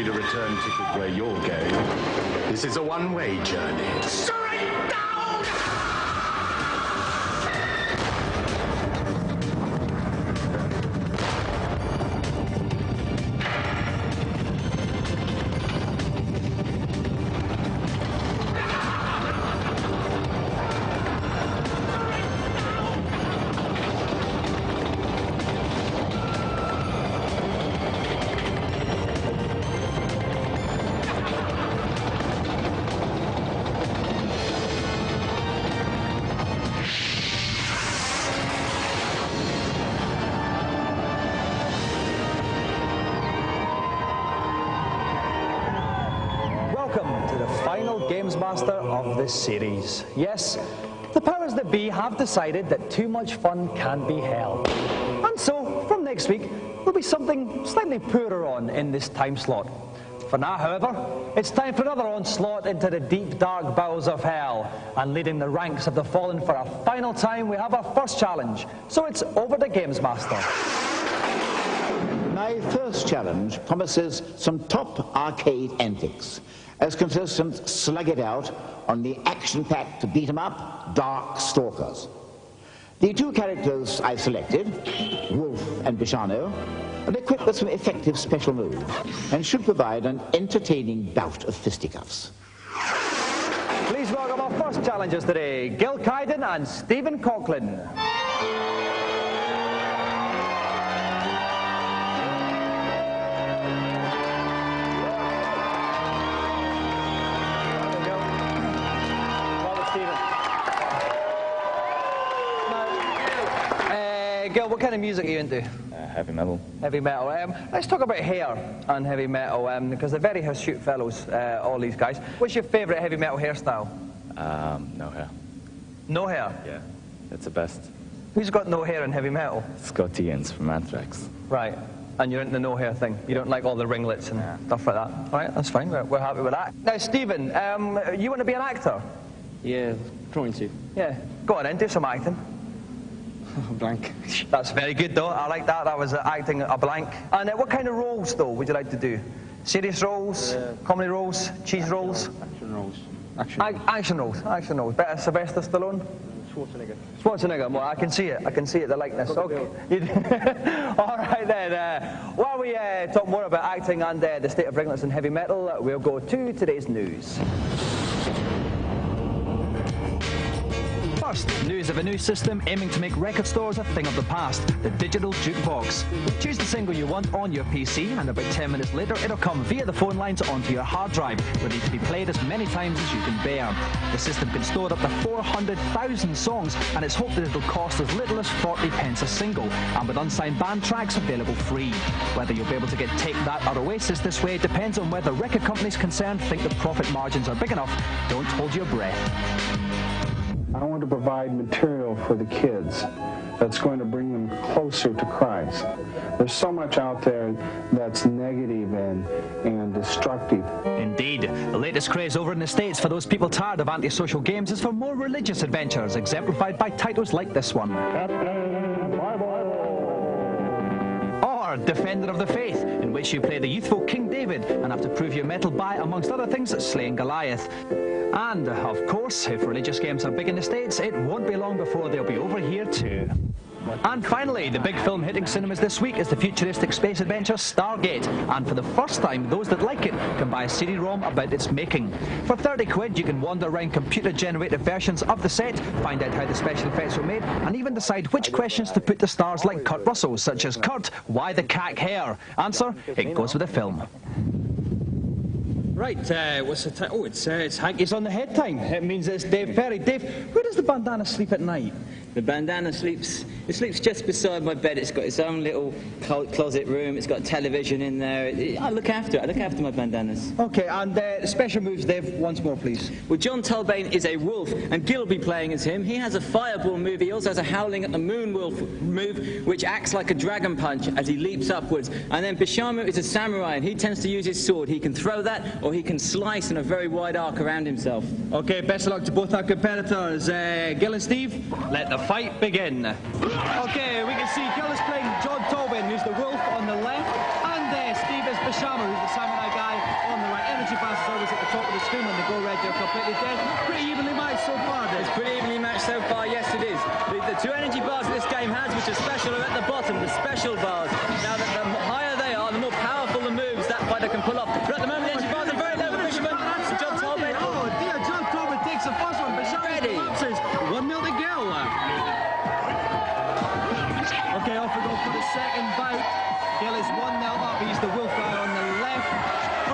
need a return ticket where you're going. This is a one-way journey. Straight down! Welcome to the final Gamesmaster of this series. Yes, the powers that be have decided that too much fun can be hell. And so, from next week, there'll be something slightly poorer on in this time slot. For now, however, it's time for another onslaught into the deep, dark bowels of hell. And leading the ranks of the fallen for a final time, we have our first challenge. So it's over to Gamesmaster. My first challenge promises some top arcade antics as contestants slug it out on the action-packed beat-em-up Dark Stalkers. The two characters I've selected, Wolf and Bishano, are equipped with some effective special moves and should provide an entertaining bout of fisticuffs. Please welcome our first challengers today, Gil Kaiden and Stephen Coughlin. Gil, what kind of music are you into? Heavy metal. Heavy metal. Let's talk about hair and heavy metal, because they're very hirsute fellows, all these guys. What's your favourite heavy metal hairstyle? No hair. No hair? Yeah, it's the best. Who's got no hair in heavy metal? Scott Ians from Anthrax. Right. And you're into the no hair thing? You don't like all the ringlets and stuff like that? All right, that's fine. We're happy with that. Now, Stephen, you want to be an actor? Yeah, trying to. Yeah. Go on then, do some acting. Blank. That's very good, though. I like that. That was acting a blank. And what kind of roles, though, would you like to do? Serious roles, comedy roles, cheese roles? Action roles. Action roles. Action roles. Better Sylvester Stallone? Schwarzenegger. Schwarzenegger. Well, I can see it. I can see it, the likeness. Okay. All right, then. While we talk more about acting and the state of ringlets in heavy metal, we'll go to today's news. First, news of a new system aiming to make record stores a thing of the past, the digital jukebox. Choose the single you want on your PC, and about 10 minutes later it'll come via the phone lines onto your hard drive, ready to be played as many times as you can bear. The system can store up to 400,000 songs, and it's hoped that it'll cost as little as 40 pence a single, and with unsigned band tracks available free. Whether you'll be able to get Take That or Oasis this way depends on whether record companies concerned think the profit margins are big enough. Don't hold your breath. I want to provide material for the kids that's going to bring them closer to Christ. There's so much out there that's negative and destructive. Indeed. The latest craze over in the States for those people tired of antisocial games is for more religious adventures, exemplified by titles like this one. Or Defender of the Faith, in which you play the youthful King David and have to prove your mettle by, amongst other things, slaying Goliath. And, of course, if religious games are big in the States, it won't be long before they'll be over here too. And finally, the big film hitting cinemas this week is the futuristic space adventure Stargate. And for the first time, those that like it can buy a CD-ROM about its making. For 30 quid, you can wander around computer-generated versions of the set, find out how the special effects were made, and even decide which questions to put to stars like Kurt Russell, such as, Kurt, why the cack hair? Answer, it goes with the film. Right, what's the time? Oh, it's Hanky's on the head time. It means it's Dave Perry. Dave, where does the bandana sleep at night? The bandana sleeps just beside my bed. It's got its own little closet room. It's got a television in there. I look after it. I look after my bandanas. Okay, and special moves, Dave, once more, please. Well, John Tolbane is a wolf, and Gil will be playing as him. He has a fireball move. He also has a howling at the moon wolf move, which acts like a dragon punch as he leaps upwards. And then Bishamu is a samurai, and he tends to use his sword. He can throw that, or he can slice in a very wide arc around himself. Okay, best of luck to both our competitors. Gil and Steve, let the fight begin. Okay, we can see Gil is playing John Tobin, who's the wolf on the left, and Steve is Bishamu, who's the samurai guy Doom and the Go Red, you're completely dead. Pretty evenly matched so far, then. It's pretty evenly matched so far, yes it is. The two energy bars that this game has, which are special, are at the bottom, the special bars. Now, the higher they are, the more powerful the moves that fighter can pull off. But at the moment, the energy bars are very low. Fisherman, John Tolman. Oh dear, John Tolman takes the first one, but Ready. collapses. 1-0 to go. Okay, off we go for the second bout. Gale is 1-0 up. He's the wolf guy on the left.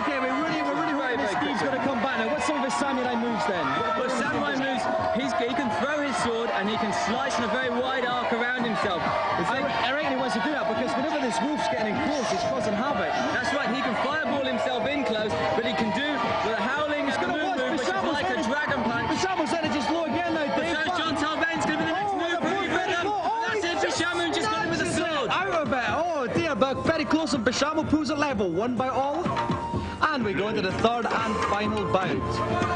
Okay, we're really hoping that Steve's going to come back now. What's some of his samurai moves then? Well, samurai moves, he can throw his sword and he can slice in a very wide arc around himself. I reckon he wants to do that because whenever this wolf's getting in close, it's causing havoc. That's right, he can fireball himself in close, but he can do with a howling move, which is like a dragon punch. Bishamo's energy's low again now, Dave. So John Talbain's going to be the next move. That's it, Bishamo just got him with a sword. Out of it. Oh dear, but very close, and Bishamo pulls it level. 1 by all. And we go into the third and final bout.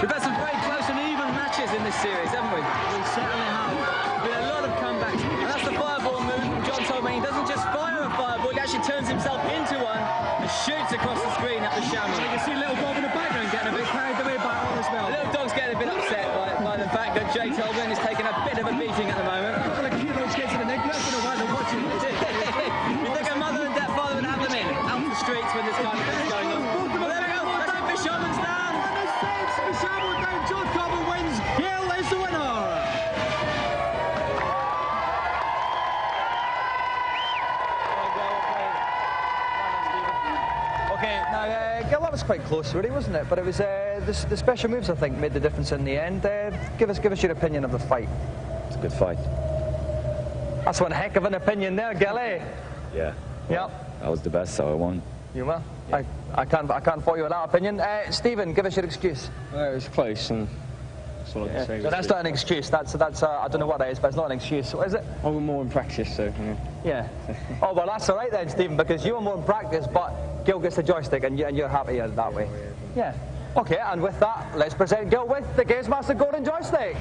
We've had some very close and even matches in this series, haven't we? We certainly have. Been a lot of comebacks. And that's the fireball move from John Tolman. He doesn't just fire a fireball, he actually turns himself into one and shoots across the screen at the Shaman. You can see little Bob in the background getting a bit carried away by all as well. The little dog's getting a bit upset by the fact that Jay Tolman is taking a bit of a beating at the moment. Well, like, you know, it's getting in the neck. That's going to want to watch it. You think a mother and father would have them in out the streets when this kind of thing's going on? Well, there we go. That's it. Fisherman's down. Bishamo down. John Tolman wins. Gale is the winner. Okay, now, Gale, that was quite close, really, wasn't it? But it was the special moves, I think, made the difference in the end. Give us your opinion of the fight. It's a good fight. That's one heck of an opinion there, Gale, eh? Yeah. Yeah. I was the best, so I won. You were? Yeah. I can't fault you with that opinion. Stephen, give us your excuse. It was close, and that's all I can say. No, that's not an excuse. That's I don't know what that is, but it's not an excuse. What is it? I was more in practice, so Yeah. Oh, well, that's all right then, Stephen, because you were more in practice, but Gil gets the joystick, and you're happier that way. Yeah. Okay, and with that, let's present Gil with the Gamesmaster Golden Joystick.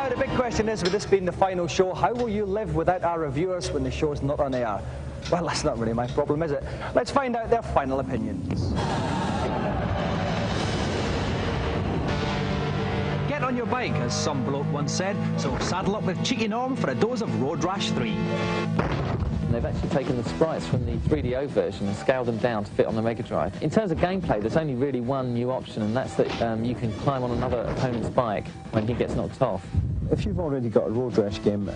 The big question is, with this being the final show, how will you live without our reviewers when the show's not on air? Well, that's not really my problem, is it? Let's find out their final opinions. Get on your bike, as some bloke once said, so saddle up with Cheeky Norm for a dose of Road Rash 3. They've actually taken the sprites from the 3DO version and scaled them down to fit on the Mega Drive. In terms of gameplay, there's only really one new option, and that's that you can climb on another opponent's bike when he gets knocked off. If you've already got a Road Rash game,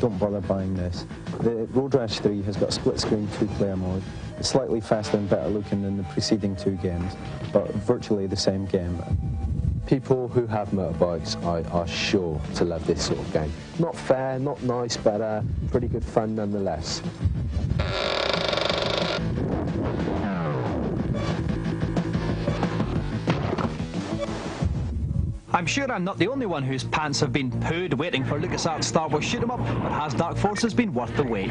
don't bother buying this. The Road Rash 3 has got a split-screen 2-player mode. It's slightly faster and better looking than the preceding 2 games, but virtually the same game. People who have motorbikes are sure to love this sort of game. Not fair, not nice, but pretty good fun nonetheless. I'm sure I'm not the only one whose pants have been pooed waiting for LucasArts' Star Wars shoot 'em up, but has Dark Forces been worth the wait?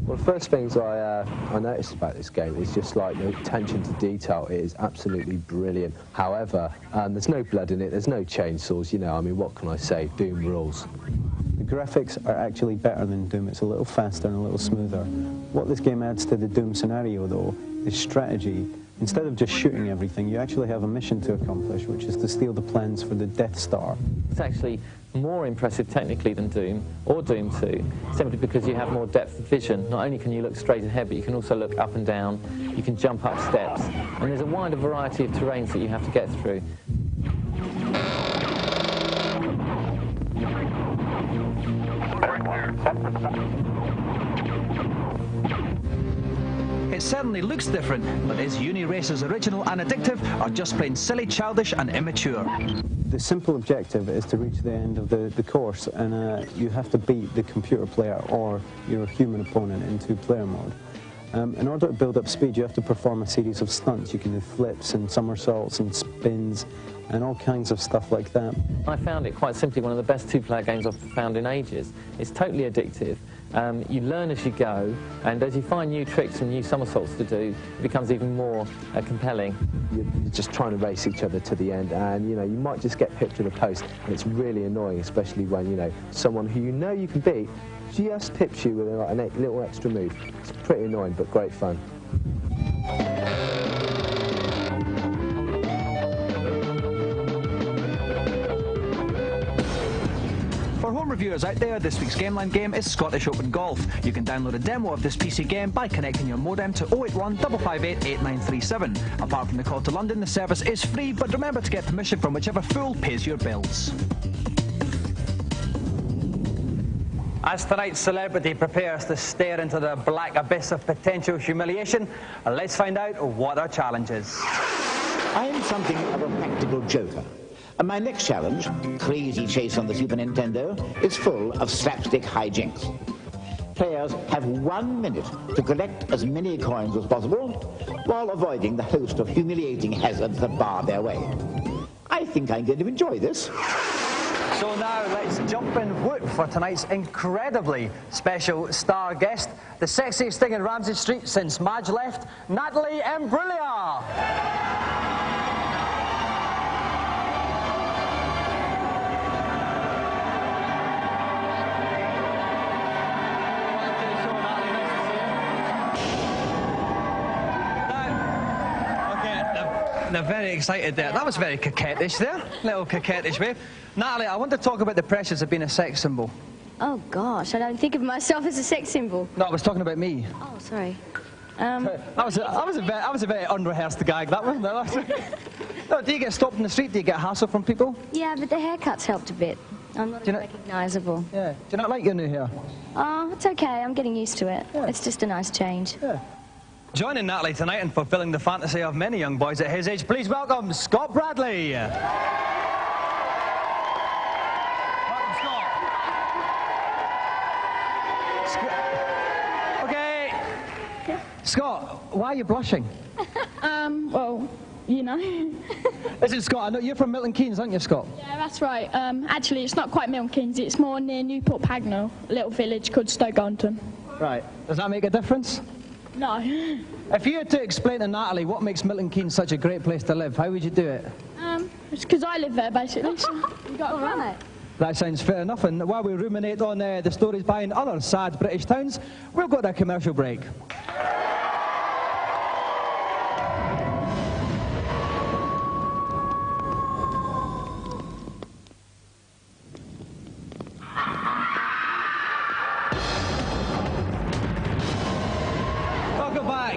Well, the first things I noticed about this game is just like the attention to detail. It is absolutely brilliant. However, there's no blood in it, there's no chainsaws, you know, I mean, what can I say? Doom rules. The graphics are actually better than Doom. It's a little faster and a little smoother. What this game adds to the Doom scenario, though, is strategy. Instead of just shooting everything, you actually have a mission to accomplish, which is to steal the plans for the Death Star. It's actually more impressive technically than Doom or Doom 2, simply because you have more depth of vision. Not only can you look straight ahead, but you can also look up and down, you can jump up steps, and there's a wider variety of terrains that you have to get through. It certainly looks different, but is Uni-Racer's original and addictive, or just plain silly, childish and immature? The simple objective is to reach the end of the course, and you have to beat the computer player or your human opponent in 2-player mode. In order to build up speed, you have to perform a series of stunts. You can do flips and somersaults and spins and all kinds of stuff like that. I found it quite simply one of the best 2-player games I've found in ages. It's totally addictive, You learn as you go, and as you find new tricks and new somersaults to do, it becomes even more compelling. You're just trying to race each other to the end, and you might just get pipped to the post, and it's really annoying, especially when someone who you can beat just pips you with like a little extra move. It's pretty annoying, but great fun. For home reviewers out there, this week's Gameline game is Scottish Open Golf. You can download a demo of this PC game by connecting your modem to 081 558 8937. Apart from the call to London, the service is free, but remember to get permission from whichever fool pays your bills. As tonight's celebrity prepares to stare into the black abyss of potential humiliation, let's find out what our challenge is. I am something of a practical joker. And my next challenge, Crazy Chase on the Super Nintendo, is full of slapstick hijinks. Players have 1 minute to collect as many coins as possible while avoiding the host of humiliating hazards that bar their way. I think I'm going to enjoy this. So now let's jump in whoop for tonight's incredibly special star guest, the sexiest thing in Ramsey Street since Madge left, Natalie Imbruglia. They're very excited there. That was very coquettish there. Little coquettish wave. Natalie, I want to talk about the pressures of being a sex symbol. Oh gosh, I don't think of myself as a sex symbol. No, I was talking about me. Oh, sorry. That was a very unrehearsed gag, that one. No, do you get stopped in the street? Do you get hassle from people? Yeah, but the haircut's helped a bit. I'm not recognisable. Yeah. Do you not like your new hair? Oh, it's okay. I'm getting used to it. Yeah. It's just a nice change. Yeah. Joining Natalie tonight and fulfilling the fantasy of many young boys at his age, please welcome Scott Bradley. Welcome, Scott. Okay. Scott, why are you blushing? Well, Listen, Scott, I know you're from Milton Keynes, aren't you, Scott? Yeah, that's right. Actually, it's not quite Milton Keynes. It's more near Newport Pagnell, a little village called Stoke-on-Ton. Right. Does that make a difference? No. If you had to explain to Natalie what makes Milton Keynes such a great place to live, how would you do it? It's because I live there, basically. So you got to run it. That sounds fair enough, and while we ruminate on the stories behind other sad British towns, we'll go to a commercial break.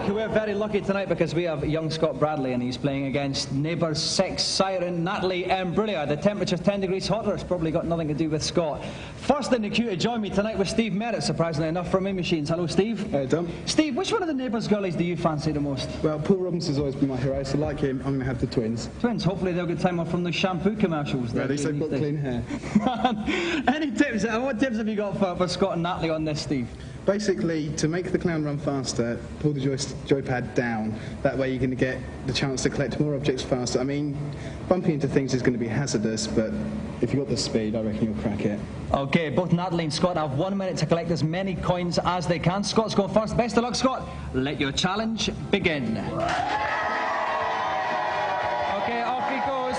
We're very lucky tonight because we have young Scott Bradley and he's playing against neighbour sex siren Natalie Imbruglia. The temperature's 10 degrees hotter. It's probably got nothing to do with Scott. First in the queue to join me tonight was Steve Merritt, surprisingly enough, from Machines. Hello, Steve. Hey, Dom. Steve, which one of the neighbours' girlies do you fancy the most? Well, Paul Robinson's always been my hero, so like him, I'm going to have the twins. Twins? Hopefully they'll get time off from the shampoo commercials. Yeah, at least they've got clean hair. Any tips? What tips have you got for Scott and Natalie on this, Steve? Basically, to make the clown run faster, pull the joypad down. That way you're going to get the chance to collect more objects faster. I mean, bumping into things is going to be hazardous, but if you've got the speed, I reckon you'll crack it. Okay, both Natalie and Scott have 1 minute to collect as many coins as they can. Scott's going first. Best of luck, Scott. Let your challenge begin. Okay, off he goes.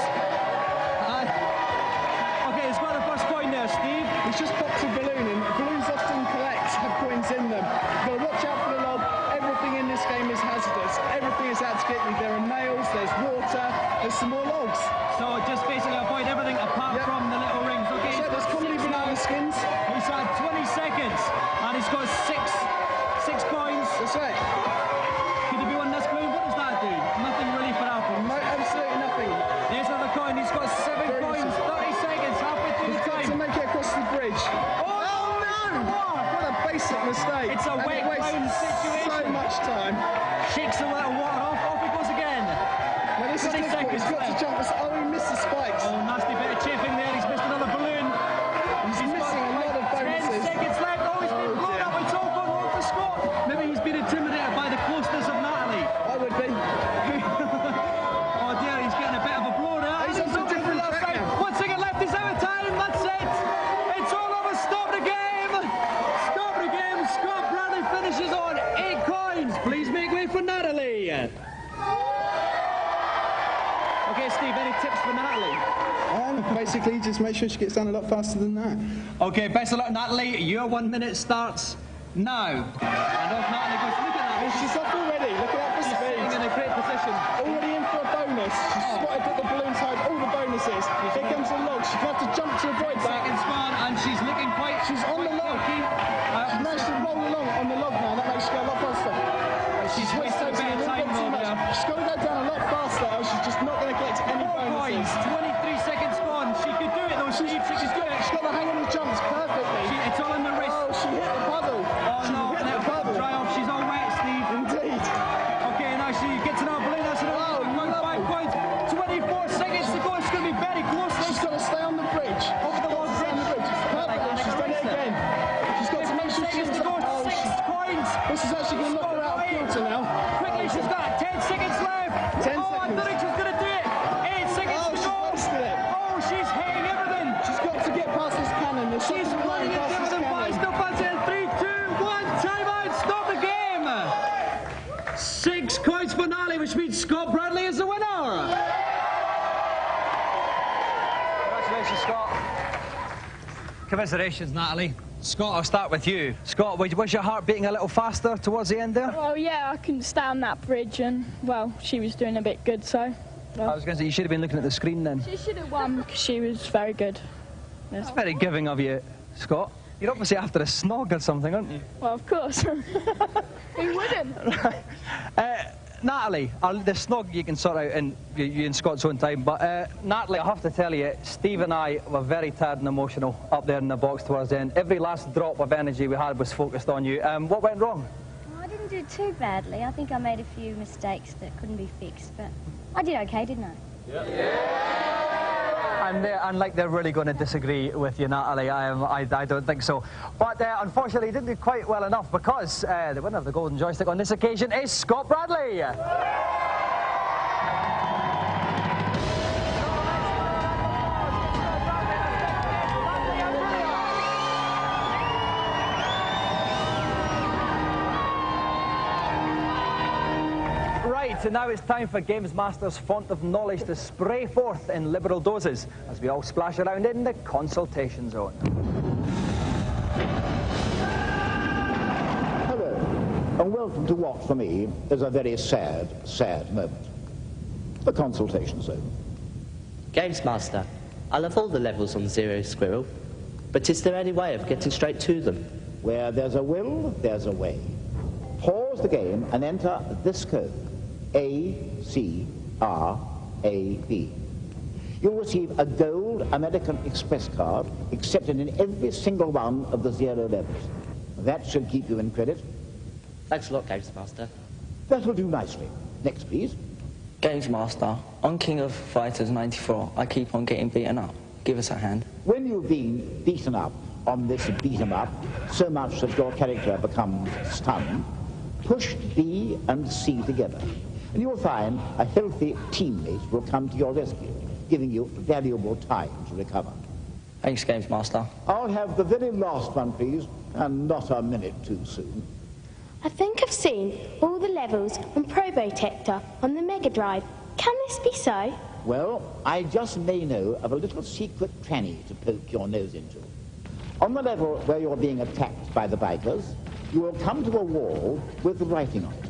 Okay, he's got the first coin there, Steve. He's just popped a balloon in. Balloons often have coins in them. You've got to watch out for the lob. Everything in this game is hazardous. Everything is out to get you. There are nails, there's water, there's some more logs. So just basically avoid everything apart from the little rings. Okay, so there's comedy banana skins. He's had 20 seconds and he's got six coins. That's right. Could he be one this balloon? What does that do? Nothing really for Apple. No, absolutely nothing. There's another coin. He's got 7 coins. 30 seconds. Halfway through the time. To make it across the bridge. Oh no! What a basic mistake. It's a wet clown situation. So much time. Shakes a little water off. Off he goes again. Now this is difficult. He's got to jump. Oh, he missed the spikes. Oh, nasty bit of chafing there. He's missed another balloon. He's missing a lot of bonuses. 10 seconds left. Oh, he's been blown up. It's all gone wrong for Scott. Maybe he's been intimidated by the closeness of Natalie. I would be. Oh dear, he's getting a bit of a blow now. He's on a different track now. 1 second left. He's out of time. That's it. It's all over. Stop the game. Stop the game. Steve, any tips for Natalie? Basically, just make sure she gets down a lot faster than that. Okay, best of luck, Natalie. Your 1 minute starts now. And off Natalie goes, look at that. She's off already. Look at that for She's speed. sitting in a great position. Already in for a bonus. She's spotted that the balloons hide all the bonuses. Here comes the log. She's going to have to jump to avoid that. Second span, and she's looking quite... She's on the log. She's managed to roll along on the log now. That makes her go a lot faster. She's wasted a bit of time though there. She's got to go down a lot faster, or she's just not going to get any bonuses. 23 seconds gone. She could do it though, Steve. She's got the hang on the jumps perfectly. It's all in the wrist. Oh, she hit the puddle. Oh no, let her dry off. She's all wet, Steve. Indeed. Okay, now she gets another balloon. That's another 5 points. 24 seconds to go. It's going to be very close. She's got to stay on the bridge. Over the log bridge. Perfectly. She's done it again. She's got to make sure she's... to go. 6 points. This is actually going to knock her out of kilter now. Quickly, she's got 10 seconds left. 10 I seconds. thought she was going to do it. 8 seconds to go. Wasted it. Oh, she's hitting everything. She's got to get past this cannon. She's running into everything. 5 still passing. 3, 2, 1. Time out. Stop the game. 6 points for Natalie, which means Scott Bradley is the winner. Congratulations, Scott. Commiserations, Natalie. Scott, I'll start with you. Scott, was your heart beating a little faster towards the end there? Well, yeah, I couldn't stay on that bridge, and, well, she was doing a bit good, so... Well. I was going to say, you should have been looking at the screen then. She should have won, because she was very good. It's very giving of you, Scott. You're obviously after a snog or something, aren't you? Well, of course. Who wouldn't? Natalie, the snog you can sort out in you and Scott's own time, but Natalie, I have to tell you, Steve and I were very tired and emotional up there in the box towards the end. Every last drop of energy we had was focused on you. What went wrong? Well, I didn't do too badly. I think I made a few mistakes that couldn't be fixed, but I did okay, didn't I? Yeah. And like they're really going to disagree with you, Natalie. I don't think so. But unfortunately, you didn't do quite well enough because the winner of the golden joystick on this occasion is Scott Bradley. Right, and now it's time for Gamesmaster's font of knowledge to spray forth in liberal doses as we all splash around in the consultation zone. Hello, and welcome to what, for me, is a very sad, sad moment. The consultation zone. Gamesmaster, I love all the levels on Zero Squirrel, but is there any way of getting straight to them? Where there's a will, there's a way. Pause the game and enter this code. A-C-R-A-B. You'll receive a gold American Express card accepted in every single one of the 0 levels. That should keep you in credit. Thanks a lot, Gamesmaster. That'll do nicely. Next, please. Gamesmaster, on King of Fighters 94, I keep on getting beaten up. Give us a hand. When you've been beaten up on this beat-em-up so much that your character becomes stunned, push B and C together, and you'll find a healthy teammate will come to your rescue, giving you valuable time to recover. Thanks, Gamesmaster. I'll have the very last one, please, and not a minute too soon. I think I've seen all the levels on Probotector on the Mega Drive. Can this be so? Well, I just may know of a little secret cranny to poke your nose into. On the level where you're being attacked by the bikers, you will come to a wall with writing on it.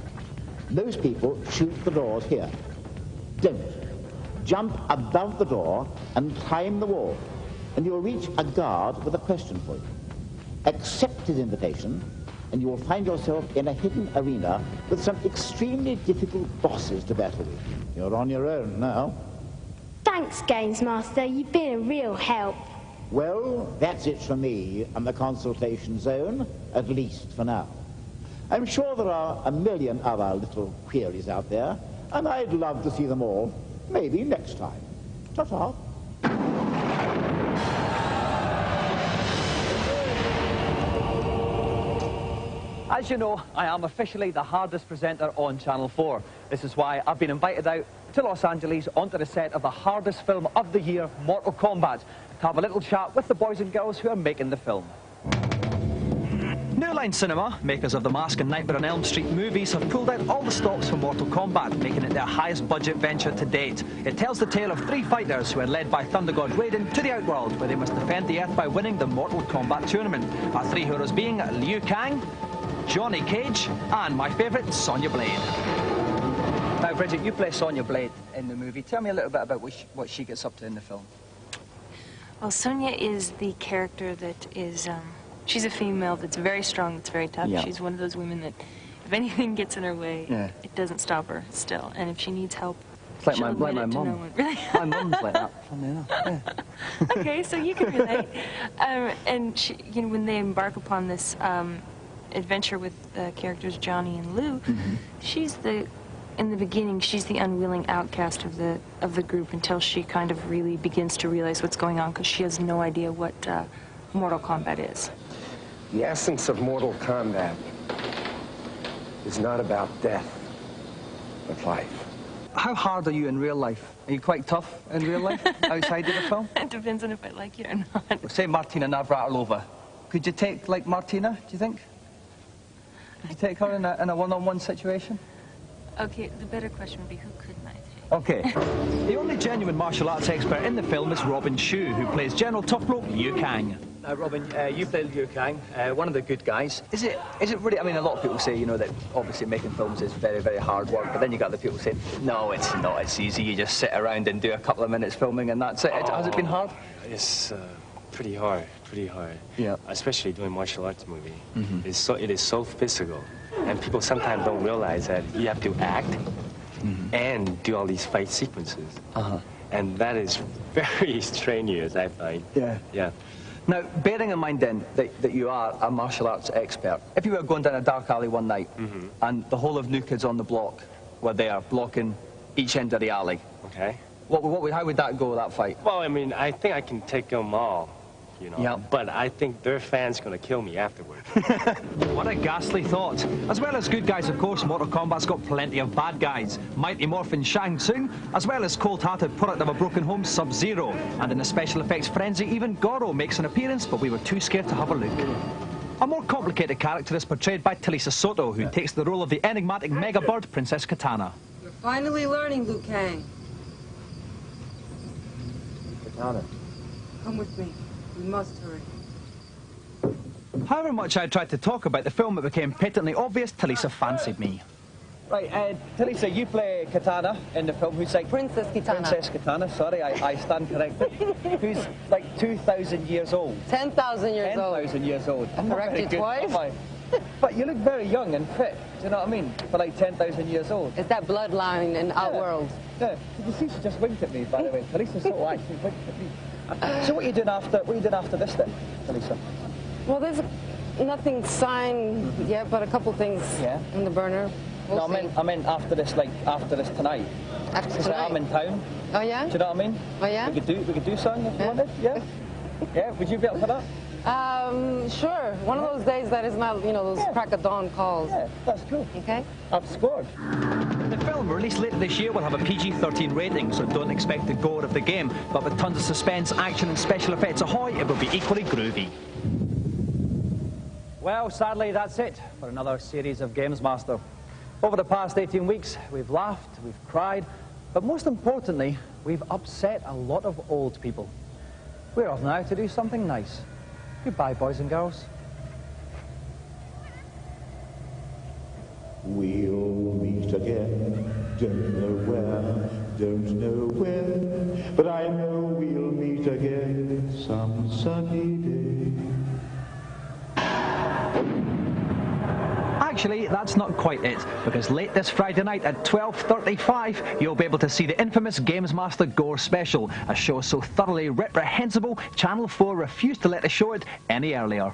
Most people shoot the doors here. Don't. Jump above the door and climb the wall, and you'll reach a guard with a question for you. Accept his invitation, and you will find yourself in a hidden arena with some extremely difficult bosses to battle with. You're on your own now. Thanks, Gamesmaster. You've been a real help. Well, that's it for me and the consultation zone, at least for now. I'm sure there are a million other little queries out there, and I'd love to see them all, maybe next time. Ta-ta. As you know, I am officially the hardest presenter on Channel 4. This is why I've been invited out to Los Angeles onto the set of the hardest film of the year, Mortal Kombat, to have a little chat with the boys and girls who are making the film. New Line Cinema, makers of the Mask and Nightmare on Elm Street movies, have pulled out all the stops from Mortal Kombat, making it their highest budget venture to date. It tells the tale of 3 fighters who are led by Thunder God Raiden to the Outworld, where they must defend the Earth by winning the Mortal Kombat tournament. Our 3 heroes being Liu Kang, Johnny Cage, and my favourite, Sonya Blade. Now, Bridget, you play Sonya Blade in the movie. Tell me a little bit about what she gets up to in the film. Well, Sonya is the character that is, she's a female that's very strong, that's very tough. Yeah. She's one of those women that if anything gets in her way, it doesn't stop her still. And if she needs help, it's like she'll my admit it to mum. no one. Really? My mum's like that, funny enough. Yeah. Okay, so you can relate. And she, you know, when they embark upon this adventure with the characters Johnny and Lou, she's the, in the beginning, she's the unwilling outcast of the group until she kind of really begins to realize what's going on because she has no idea what Mortal Kombat is. The essence of Mortal Kombat is not about death, but life. How hard are you in real life? Are you quite tough in real life, outside of the film? It depends on if I like you or not. Well, say Martina Navratilova. Could you take, like, Martina, do you think? Could you take her in a one-on-one situation? Okay, the better question would be who couldn't I take? Okay. The only genuine martial arts expert in the film is Robin Shue, who plays General Top Rope Liu Kang. Now, Robin, you play Liu Kang, one of the good guys. Is it really, I mean, a lot of people say, you know, that obviously making films is very, very hard work, but then you got other people saying, no, it's not, it's easy, you just sit around and do a couple of minutes filming and that's it. Has it been hard? It's pretty hard, Yeah. especially doing martial arts movie. It is so physical, and people sometimes don't realize that you have to act and do all these fight sequences. And that is very strenuous, I find. Yeah. Now, bearing in mind then that you are a martial arts expert, if you were going down a dark alley one night and the whole of New Kids on the Block were there blocking each end of the alley, okay, how would that go, that fight? Well, I mean, I think I can take them all, you know, but I think their fans going to kill me afterwards. What a ghastly thought. As well as good guys, of course, Mortal Kombat's got plenty of bad guys. Mighty Morphin Shang Tsung, as well as cold-hearted product of a broken home Sub-Zero. And in the special effects frenzy, even Goro makes an appearance, but we were too scared to have a look. A more complicated character is portrayed by Talisa Soto, who takes the role of the enigmatic mega bird, Princess Katana. You're finally learning, Liu Kang. Katana. Come with me. We must hurry. However much I tried to talk about the film, it became patently obvious Talisa fancied me. Right, Talisa, you play Katana in the film. Who's like... Princess Katana. Princess Katana, sorry, I stand corrected. Who's like 2,000 years old. 10,000 years old. 10,000 years old. I correct you twice. But you look very young and fit, do you know what I mean? For like 10,000 years old. It's that bloodline in Outworld. Yeah, did you see she just winked at me, by the way? Talisa Soto actually winked at me. So what are you doing after this then, Talisa? Well, there's nothing signed yet, but a couple things in the burner. We'll see. I meant after this tonight. After tonight? I'm in town. Oh yeah? Do you know what I mean? Oh yeah? We could do something if you wanted. Yeah. Yeah. Would you be up for that? Sure. One of those days that is not, you know, those crack of dawn calls. Yeah, that's cool. Okay. I've scored. The film, released later this year, will have a PG-13 rating, so don't expect the gore of the game. But with tons of suspense, action and special effects ahoy, it will be equally groovy. Well, sadly, that's it for another series of Gamesmaster. Over the past 18 weeks, we've laughed, we've cried, but most importantly, we've upset a lot of old people. We're off now to do something nice. Goodbye, boys and girls. We'll meet again, don't know where, don't know when, but I know we'll meet again some sunny day. Actually, that's not quite it, because late this Friday night at 12:35, you'll be able to see the infamous Gamesmaster Gore Special, a show so thoroughly reprehensible, Channel 4 refused to let us show it any earlier.